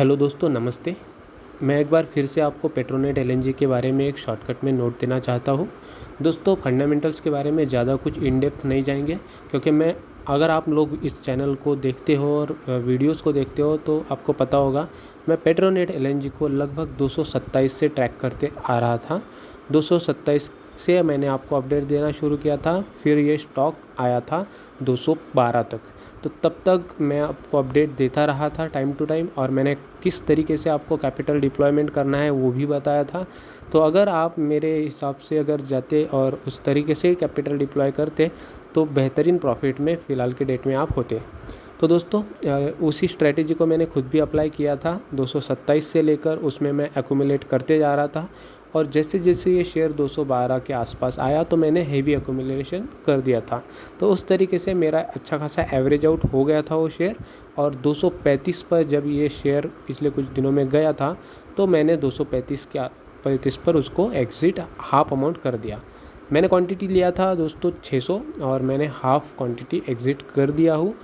Hello दोस्तों, नमस्ते। मैं एक बार फिर से आपको पेट्रोनेट एलएनजी के बारे में एक शॉर्टकट में नोट देना चाहता हूँ। दोस्तों, फंडामेंटल्स के बारे में ज़्यादा कुछ इन डेप्थ नहीं जाएंगे, क्योंकि अगर आप लोग इस चैनल को देखते हो और वीडियोस को देखते हो तो आपको पता होगा मैं पेट्रोनेट एलएनजी को लगभग 227 से ट्रैक करते आ रहा था। 227 से मैंने आपको अपडेट देना शुरू किया था, फिर ये स्टॉक आया था 212 तक। तो तब तक मैं आपको अपडेट देता रहा था टाइम टू टाइम, और मैंने किस तरीके से आपको कैपिटल डिप्लॉयमेंट करना है वो भी बताया था। तो अगर आप मेरे हिसाब से अगर जाते और उस तरीके से कैपिटल डिप्लॉय करते तो बेहतरीन प्रॉफिट में फ़िलहाल के डेट में आप होते। तो दोस्तों, उसी स्ट्रेटेजी को मैंने खुद भी अप्लाई किया था। 227 से लेकर उसमें मैं एक्यूमुलेट करते जा रहा था, और जैसे जैसे ये शेयर 212 के आसपास आया तो मैंने हेवी एक्यूमुलेशन कर दिया था। तो उस तरीके से मेरा अच्छा खासा एवरेज आउट हो गया था वो शेयर। और 235 पर जब ये शेयर पिछले कुछ दिनों में गया था तो मैंने 235 पर उसको एग्ज़िट हाफ अमाउंट कर दिया। मैंने क्वांटिटी लिया था दोस्तों 600, और मैंने हाफ़ क्वांटिटी एग्ज़िट कर दिया हूँ।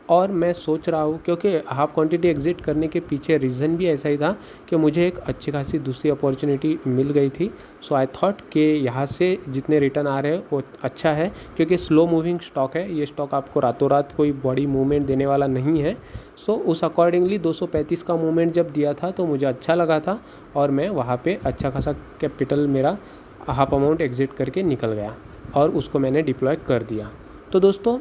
और मैं सोच रहा हूँ, क्योंकि हाफ़ क्वांटिटी एग्ज़िट करने के पीछे रीज़न भी ऐसा ही था कि मुझे एक अच्छी खासी दूसरी अपॉर्चुनिटी मिल गई थी। सो आई थॉट कि यहाँ से जितने रिटर्न आ रहे हैं वो अच्छा है, क्योंकि स्लो मूविंग स्टॉक है ये स्टॉक, आपको रातों रात कोई बड़ी मूवमेंट देने वाला नहीं है। सो उस अकॉर्डिंगली 235 का मूवमेंट जब दिया था तो मुझे अच्छा लगा था, और मैं वहाँ पे अच्छा खासा कैपिटल मेरा हाफ अमाउंट एग्ज़िट करके निकल गया और उसको मैंने डिप्लॉय कर दिया। तो दोस्तों,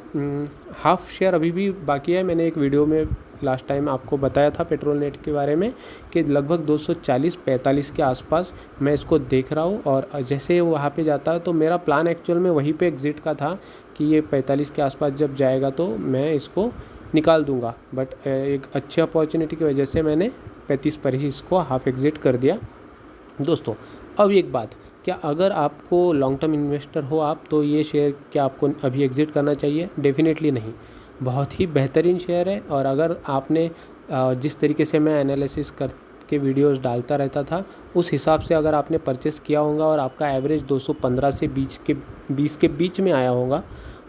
हाफ़ शेयर अभी भी बाकी है। मैंने एक वीडियो में लास्ट टाइम आपको बताया था पेट्रोलनेट के बारे में कि लगभग 240-45 के आसपास मैं इसको देख रहा हूँ, और जैसे वहाँ पे जाता है तो मेरा प्लान एक्चुअल में वहीं पे एग्ज़िट का था कि ये 45 के आसपास जब जाएगा तो मैं इसको निकाल दूँगा। बट एक अच्छी अपॉर्चुनिटी की वजह से मैंने 35 पर ही इसको हाफ़ एग्ज़िट कर दिया। दोस्तों, अब एक बात, क्या अगर आपको लॉन्ग टर्म इन्वेस्टर हो आप, तो ये शेयर क्या आपको अभी एग्ज़िट करना चाहिए? डेफ़िनेटली नहीं। बहुत ही बेहतरीन शेयर है, और अगर आपने जिस तरीके से मैं एनालिसिस करके वीडियोस डालता रहता था उस हिसाब से अगर आपने परचेस किया होगा और आपका एवरेज 215 से 20 के बीच में आया होगा,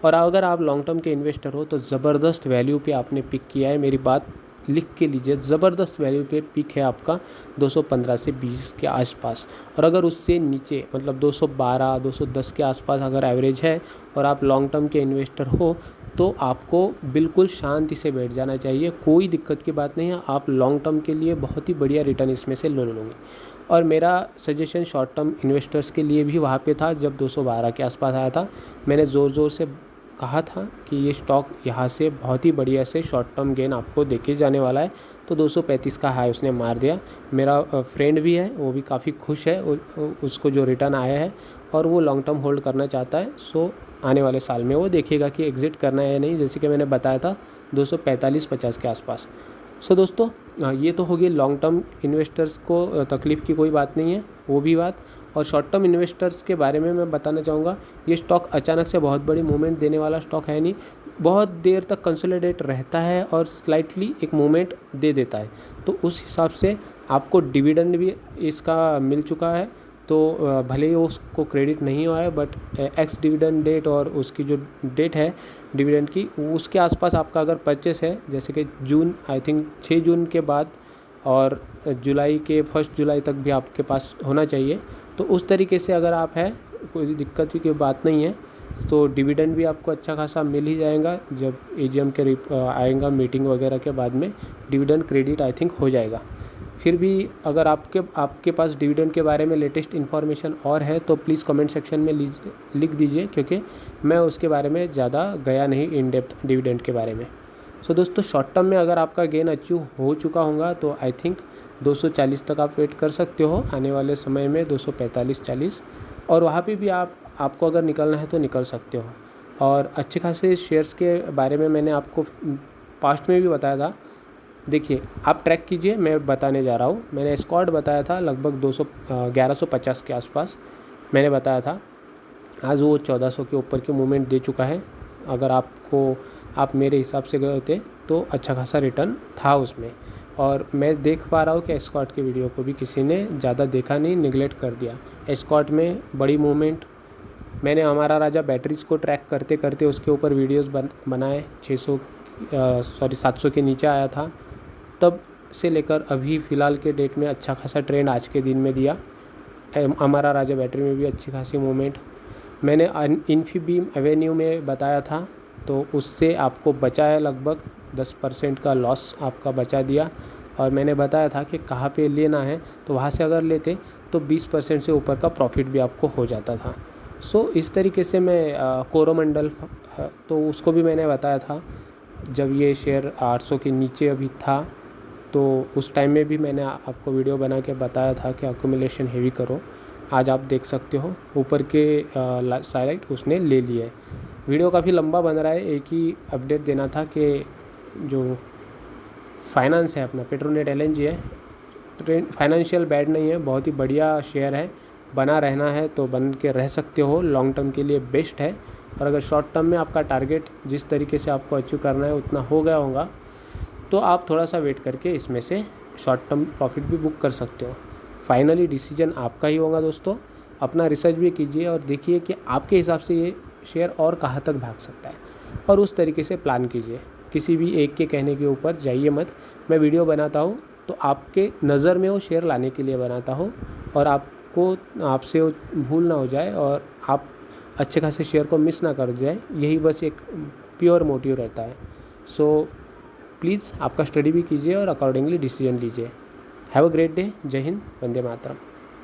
और अगर आप लॉन्ग टर्म के इन्वेस्टर हो तो ज़बरदस्त वैल्यू पे आपने पिक किया है। मेरी बात लिख के लीजिए, ज़बरदस्त वैल्यू पे पिक है आपका 215 से 20 के आसपास। और अगर उससे नीचे मतलब 212 210 के आसपास अगर एवरेज है और आप लॉन्ग टर्म के इन्वेस्टर हो तो आपको बिल्कुल शांति से बैठ जाना चाहिए। कोई दिक्कत की बात नहीं है, आप लॉन्ग टर्म के लिए बहुत ही बढ़िया रिटर्न इसमें से ले लोगे। और मेरा सजेशन शॉर्ट टर्म इन्वेस्टर्स के लिए भी वहाँ पे था जब 212 के आसपास आया था। मैंने ज़ोर ज़ोर से कहा था कि ये स्टॉक यहाँ से बहुत ही बढ़िया से शॉर्ट टर्म गेन आपको देके जाने वाला है। तो 235 का हाई उसने मार दिया। मेरा फ्रेंड भी है, वो भी काफ़ी खुश है उसको जो रिटर्न आया है, और वो लॉन्ग टर्म होल्ड करना चाहता है। सो आने वाले साल में वो देखेगा कि एग्ज़िट करना है या नहीं, जैसे कि मैंने बताया था 245-50 के आसपास। सो दोस्तों, ये तो होगी लॉन्ग टर्म इन्वेस्टर्स को तकलीफ़ की कोई बात नहीं है, वो भी बात। और शॉर्ट टर्म इन्वेस्टर्स के बारे में मैं बताना चाहूँगा, ये स्टॉक अचानक से बहुत बड़ी मूवमेंट देने वाला स्टॉक है नहीं। बहुत देर तक कंसोलिडेट रहता है और स्लाइटली एक मूवमेंट दे देता है। तो उस हिसाब से आपको डिविडेंड भी इसका मिल चुका है। तो भले ही उसको क्रेडिट नहीं हुआ है, बट एक्स डिविडेंड डेट और उसकी जो डेट है डिविडेंड की, उसके आसपास आपका अगर परचेस है, जैसे कि जून, आई थिंक 6 जून के बाद और जुलाई के 1 जुलाई तक भी आपके पास होना चाहिए। तो उस तरीके से अगर आप है, कोई दिक्कत की बात नहीं है। तो डिविडेंड भी आपको अच्छा खासा मिल ही जाएगा। जब एजीएम के आएगा मीटिंग वगैरह के बाद में डिविडेंड क्रेडिट आई थिंक हो जाएगा। फिर भी अगर आपके पास डिविडेंड के बारे में लेटेस्ट इन्फॉर्मेशन और है तो प्लीज़ कमेंट सेक्शन में लिख दीजिए, क्योंकि मैं उसके बारे में ज़्यादा गया नहीं इन डेप्थ डिविडेंड के बारे में। सो दोस्तों, शॉर्ट टर्म में अगर आपका गेन अचीव हो चुका होगा तो आई थिंक 240 तक आप वेट कर सकते हो आने वाले समय में, 245-40, और वहाँ पे भी आपको अगर निकलना है तो निकल सकते हो। और अच्छे खासे शेयर्स के बारे में मैंने आपको पास्ट में भी बताया था। देखिए, आप ट्रैक कीजिए, मैं बताने जा रहा हूँ। मैंने एस्कॉर्ट बताया था लगभग 1150 के आसपास मैंने बताया था। आज वो 1400 के ऊपर की मूवमेंट दे चुका है। अगर आप मेरे हिसाब से गए होते तो अच्छा खासा रिटर्न था उसमें। और मैं देख पा रहा हूँ कि एस्कॉर्ट की वीडियो को भी किसी ने ज़्यादा देखा नहीं, निगलेक्ट कर दिया। एस्कॉर्ट में बड़ी मूवमेंट, मैंने हमारा राजा बैटरीज़ को ट्रैक करते करते उसके ऊपर वीडियोस बनाए। 700 के नीचे आया था, तब से लेकर अभी फ़िलहाल के डेट में अच्छा खासा ट्रेंड आज के दिन में दिया। अमारा राजा बैटरी में भी अच्छी खासी मूवमेंट। मैंने इन्फीबीम एवेन्यू में बताया था, तो उससे आपको बचाया लगभग 10% का लॉस आपका बचा दिया। और मैंने बताया था कि कहाँ पे लेना है, तो वहाँ से अगर लेते तो 20% से ऊपर का प्रॉफिट भी आपको हो जाता था। सो इस तरीके से मैं कोरोमंडल तो उसको भी मैंने बताया था जब ये शेयर 800 के नीचे अभी था, तो उस टाइम में भी मैंने आपको वीडियो बना के बताया था कि अक्यूमुलेशन हेवी करो। आज आप देख सकते हो ऊपर के साइड उसने ले लिया है। वीडियो काफ़ी लंबा बन रहा है, एक ही अपडेट देना था कि जो फाइनेंस है अपना पेट्रोनेट एलएनजी है, फाइनेंशियल बैड नहीं है, बहुत ही बढ़िया शेयर है। बना रहना है तो बन के रह सकते हो, लॉन्ग टर्म के लिए बेस्ट है। और अगर शॉर्ट टर्म में आपका टारगेट जिस तरीके से आपको अचीव करना है उतना हो गया होगा, तो आप थोड़ा सा वेट करके इसमें से शॉर्ट टर्म प्रॉफिट भी बुक कर सकते हो। फाइनली डिसीजन आपका ही होगा दोस्तों। अपना रिसर्च भी कीजिए और देखिए कि आपके हिसाब से ये शेयर और कहाँ तक भाग सकता है, और उस तरीके से प्लान कीजिए। किसी भी एक के कहने के ऊपर जाइए मत। मैं वीडियो बनाता हूँ तो आपके नज़र में वो शेयर लाने के लिए बनाता हूँ, और आपसे वो भूल ना हो जाए और आप अच्छे खासे शेयर को मिस ना कर जाए, यही बस एक प्योर मोटिव रहता है। सो प्लीज़ आपका स्टडी भी कीजिए और अकॉर्डिंगली डिसीजन लीजिए। Have a great day. जय हिंद, वंदे मातरम।